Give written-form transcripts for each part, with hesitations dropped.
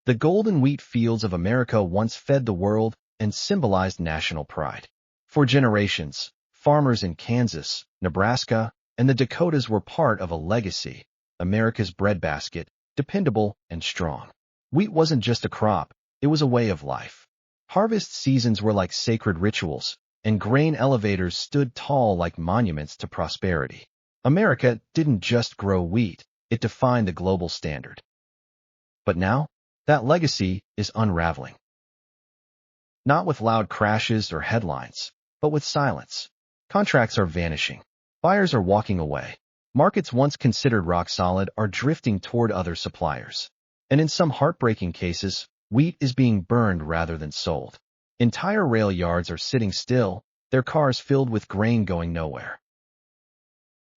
The golden wheat fields of America once fed the world and symbolized national pride. For generations, farmers in Kansas, Nebraska, and the Dakotas were part of a legacy, America's breadbasket, dependable and strong. Wheat wasn't just a crop, it was a way of life. Harvest seasons were like sacred rituals, and grain elevators stood tall like monuments to prosperity. America didn't just grow wheat, it defined the global standard. But now, that legacy is unraveling. Not with loud crashes or headlines, but with silence. Contracts are vanishing. Buyers are walking away. Markets once considered rock solid are drifting toward other suppliers. And in some heartbreaking cases, wheat is being burned rather than sold. Entire rail yards are sitting still, their cars filled with grain going nowhere.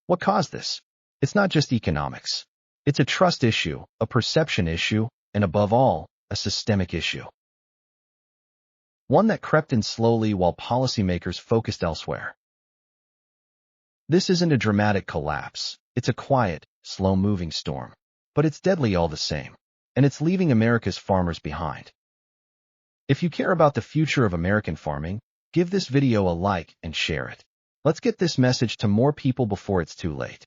What caused this? It's not just economics. It's a trust issue, a perception issue, and above all, a systemic issue. One that crept in slowly while policymakers focused elsewhere. This isn't a dramatic collapse. It's a quiet, slow-moving storm. But it's deadly all the same. And it's leaving America's farmers behind. If you care about the future of American farming, give this video a like and share it. Let's get this message to more people before it's too late.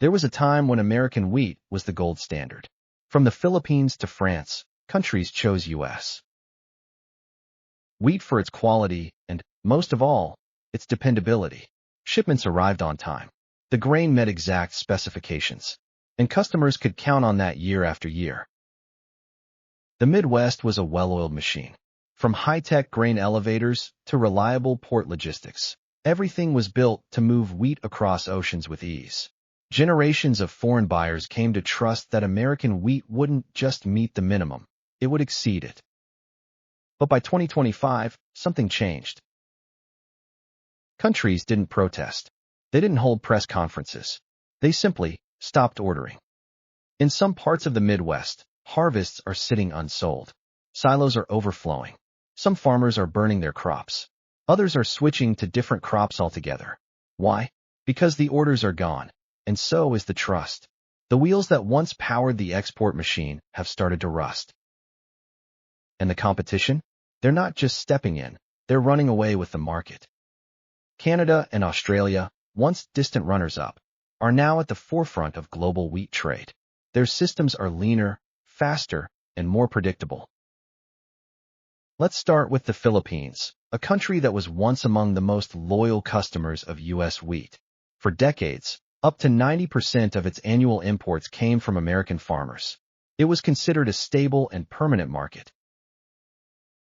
There was a time when American wheat was the gold standard. From the Philippines to France, countries chose U.S. wheat for its quality and, most of all, its dependability. Shipments arrived on time. The grain met exact specifications, and customers could count on that year after year. The Midwest was a well-oiled machine. From high-tech grain elevators to reliable port logistics, everything was built to move wheat across oceans with ease. Generations of foreign buyers came to trust that American wheat wouldn't just meet the minimum, it would exceed it. But by 2025, something changed. Countries didn't protest. They didn't hold press conferences. They simply stopped ordering. In some parts of the Midwest, harvests are sitting unsold. Silos are overflowing. Some farmers are burning their crops. Others are switching to different crops altogether. Why? Because the orders are gone, and so is the trust. The wheels that once powered the export machine have started to rust. And the competition? They're not just stepping in, they're running away with the market. Canada and Australia, once distant runners-up, are now at the forefront of global wheat trade. Their systems are leaner, faster, and more predictable. Let's start with the Philippines, a country that was once among the most loyal customers of U.S. wheat. For decades, up to 90% of its annual imports came from American farmers. It was considered a stable and permanent market.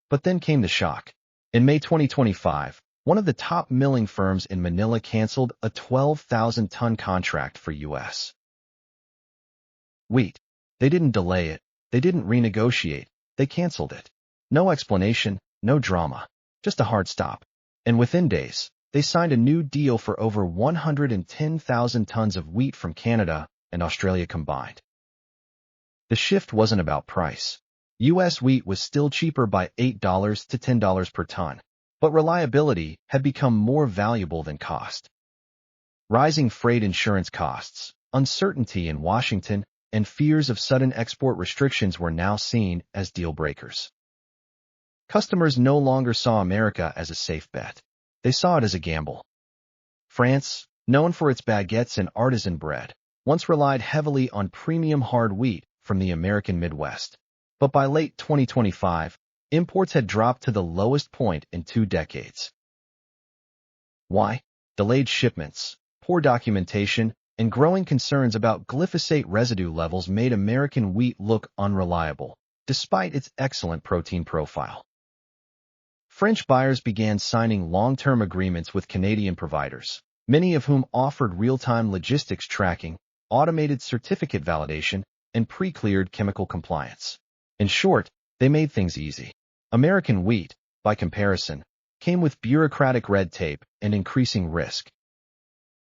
But then came the shock. In May 2025, one of the top milling firms in Manila canceled a 12,000-ton contract for U.S. wheat. They didn't delay it. They didn't renegotiate. They canceled it. No explanation, no drama, just a hard stop. And within days, they signed a new deal for over 110,000 tons of wheat from Canada and Australia combined. The shift wasn't about price. U.S. wheat was still cheaper by $8 to $10 per ton, but reliability had become more valuable than cost. Rising freight insurance costs, uncertainty in Washington, and fears of sudden export restrictions were now seen as deal breakers. Customers no longer saw America as a safe bet. They saw it as a gamble. France, known for its baguettes and artisan bread, once relied heavily on premium hard wheat from the American Midwest. But by late 2025, imports had dropped to the lowest point in 2 decades. Why? Delayed shipments, poor documentation, and growing concerns about glyphosate residue levels made American wheat look unreliable, despite its excellent protein profile. French buyers began signing long-term agreements with Canadian providers, many of whom offered real-time logistics tracking, automated certificate validation, and pre-cleared chemical compliance. In short, they made things easy. American wheat, by comparison, came with bureaucratic red tape and increasing risk.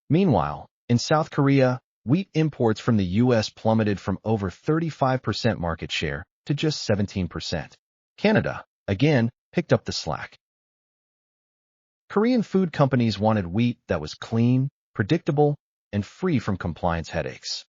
Meanwhile, in South Korea, wheat imports from the U.S. plummeted from over 35% market share to just 17%. Canada, again, picked up the slack. Korean food companies wanted wheat that was clean, predictable, and free from compliance headaches.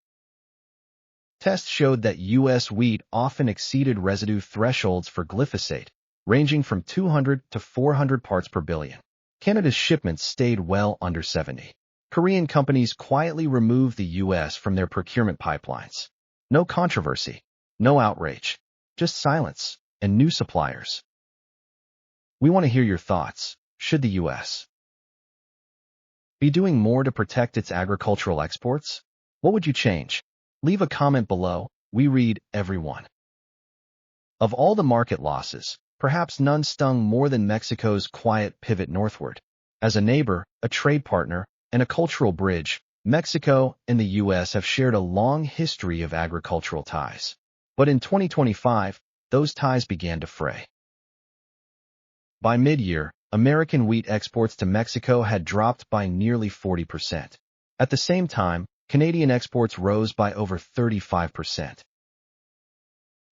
Tests showed that U.S. wheat often exceeded residue thresholds for glyphosate, ranging from 200 to 400 parts per billion. Canada's shipments stayed well under 70. Korean companies quietly removed the U.S. from their procurement pipelines. No controversy, no outrage, just silence and new suppliers. We want to hear your thoughts. Should the U.S. be doing more to protect its agricultural exports? What would you change? Leave a comment below. We read every one. Of all the market losses, perhaps none stung more than Mexico's quiet pivot northward. As a neighbor, a trade partner, and a cultural bridge, Mexico and the U.S. have shared a long history of agricultural ties. But in 2025, those ties began to fray. By mid-year, American wheat exports to Mexico had dropped by nearly 40%. At the same time, Canadian exports rose by over 35%.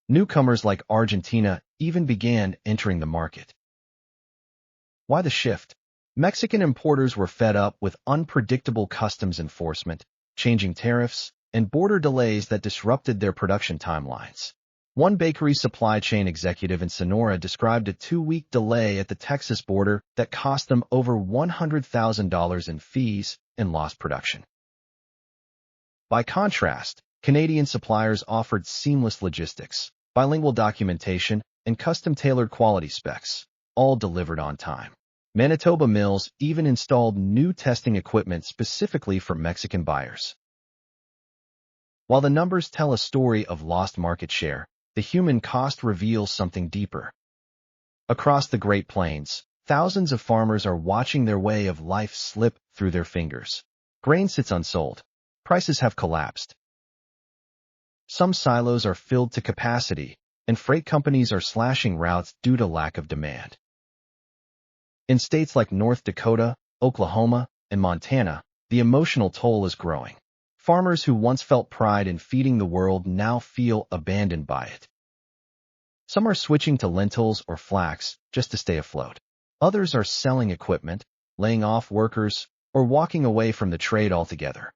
Newcomers like Argentina even began entering the market. Why the shift? Mexican importers were fed up with unpredictable customs enforcement, changing tariffs, and border delays that disrupted their production timelines. One bakery supply chain executive in Sonora described a 2-week delay at the Texas border that cost them over $100,000 in fees and lost production. By contrast, Canadian suppliers offered seamless logistics, bilingual documentation, and custom-tailored quality specs, all delivered on time. Manitoba mills even installed new testing equipment specifically for Mexican buyers. While the numbers tell a story of lost market share, the human cost reveals something deeper. Across the Great Plains, thousands of farmers are watching their way of life slip through their fingers. Grain sits unsold. Prices have collapsed. Some silos are filled to capacity, and freight companies are slashing routes due to lack of demand. In states like North Dakota, Oklahoma, and Montana, the emotional toll is growing. Farmers who once felt pride in feeding the world now feel abandoned by it. Some are switching to lentils or flax just to stay afloat. Others are selling equipment, laying off workers, or walking away from the trade altogether.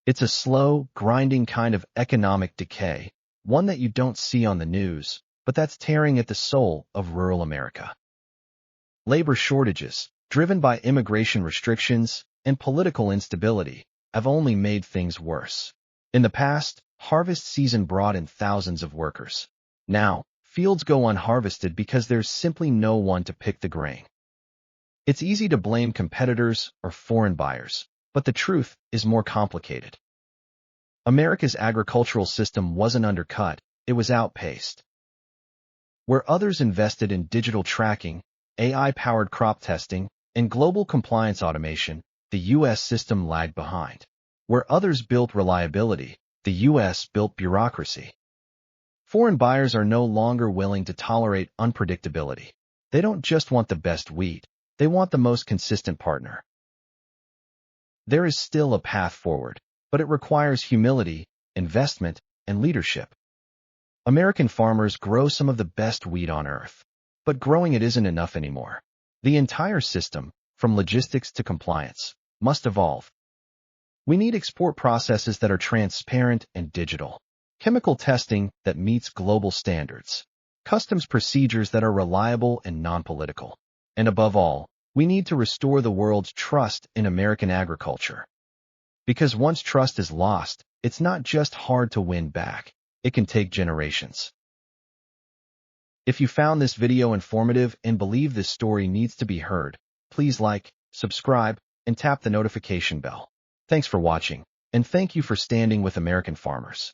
It's a slow, grinding kind of economic decay, one that you don't see on the news, but that's tearing at the soul of rural America. Labor shortages, driven by immigration restrictions and political instability, have only made things worse. In the past, harvest season brought in thousands of workers. Now, fields go unharvested because there's simply no one to pick the grain. It's easy to blame competitors or foreign buyers, but the truth is more complicated. America's agricultural system wasn't undercut, it was outpaced. Where others invested in digital tracking, AI-powered crop testing, and global compliance automation, the U.S. system lagged behind. Where others built reliability, the U.S. built bureaucracy. Foreign buyers are no longer willing to tolerate unpredictability. They don't just want the best wheat, they want the most consistent partner. There is still a path forward, but it requires humility, investment, and leadership. American farmers grow some of the best wheat on earth, but growing it isn't enough anymore. The entire system, from logistics to compliance, must evolve. We need export processes that are transparent and digital, chemical testing that meets global standards, customs procedures that are reliable and non-political, and above all, we need to restore the world's trust in American agriculture. Because once trust is lost, it's not just hard to win back, it can take generations. If you found this video informative and believe this story needs to be heard, please like, subscribe, and tap the notification bell. Thanks for watching, and thank you for standing with American farmers.